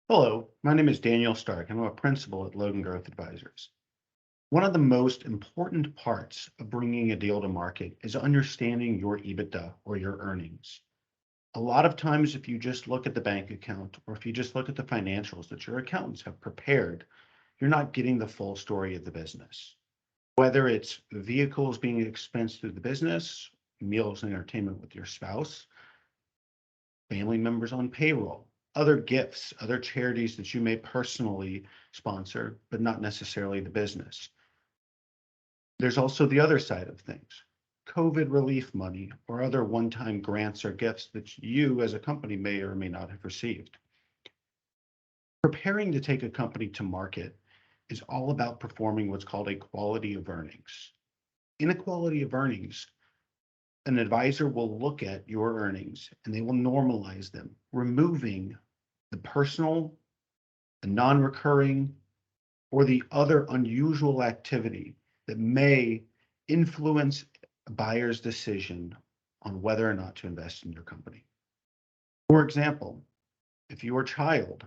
Hello, my name is Daniel Stark, and I'm a principal at Logan Growth Advisors. One of the most important parts of bringing a deal to market is understanding your EBITDA or your earnings. A lot of times, if you just look at the bank account or if you just look at the financials that your accountants have prepared, you're not getting the full story of the business. Whether it's vehicles being expensed through the business, meals and entertainment with your spouse, family members on payroll, other gifts, other charities that you may personally sponsor, but not necessarily the business. There's also the other side of things, COVID relief money or other one-time grants or gifts that you as a company may or may not have received. Preparing to take a company to market is all about performing what's called a quality of earnings. In a quality of earnings, an advisor will look at your earnings and they will normalize them, removing the personal, the non-recurring, or the other unusual activity that may influence a buyer's decision on whether or not to invest in your company. For example, if your child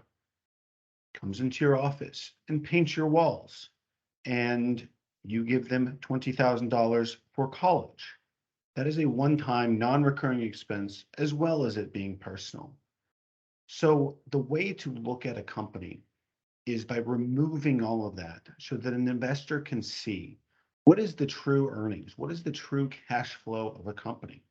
comes into your office and paints your walls and you give them $20,000 for college, that is a one-time non-recurring expense as well as it being personal. So the way to look at a company is by removing all of that so that an investor can see what is the true earnings, what is the true cash flow of a company.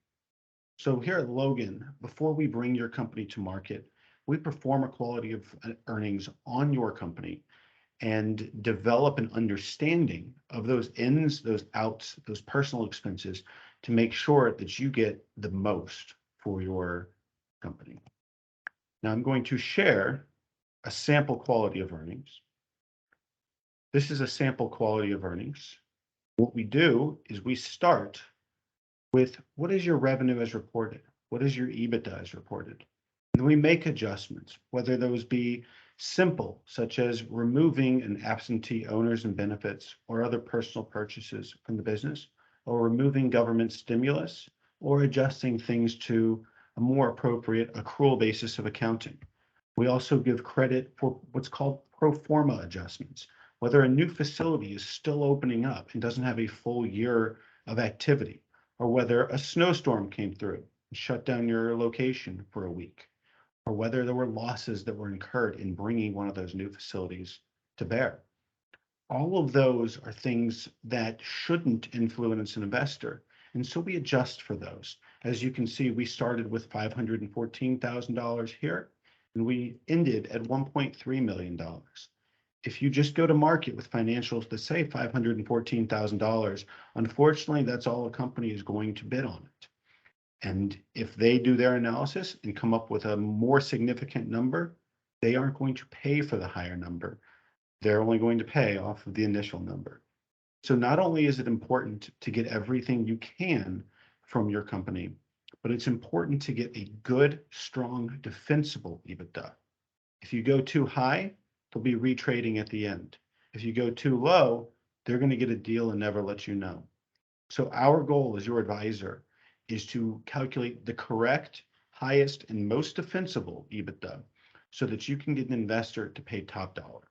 So here at Logan, before we bring your company to market, we perform a quality of earnings on your company and develop an understanding of those ins, those outs, those personal expenses to make sure that you get the most for your company. Now I'm going to share a sample quality of earnings. This is a sample quality of earnings. What we do is we start with what is your revenue as reported? What is your EBITDA as reported? And then we make adjustments, whether those be simple, such as removing an absentee owners and benefits or other personal purchases from the business, or removing government stimulus, or adjusting things to a more appropriate accrual basis of accounting. We also give credit for what's called pro forma adjustments, whether a new facility is still opening up and doesn't have a full year of activity, or whether a snowstorm came through and shut down your location for a week, or whether there were losses that were incurred in bringing one of those new facilities to bear. All of those are things that shouldn't influence an investor. And so we adjust for those. As you can see, we started with $514,000 here, and we ended at $1.3 million. If you just go to market with financials that say $514,000, unfortunately, that's all a company is going to bid on it. And if they do their analysis and come up with a more significant number, they aren't going to pay for the higher number. They're only going to pay off of the initial number. So not only is it important to get everything you can from your company, but it's important to get a good, strong, defensible EBITDA. If you go too high, they'll be retrading at the end. If you go too low, they're going to get a deal and never let you know. So our goal as your advisor is to calculate the correct, highest, and most defensible EBITDA so that you can get an investor to pay top dollar.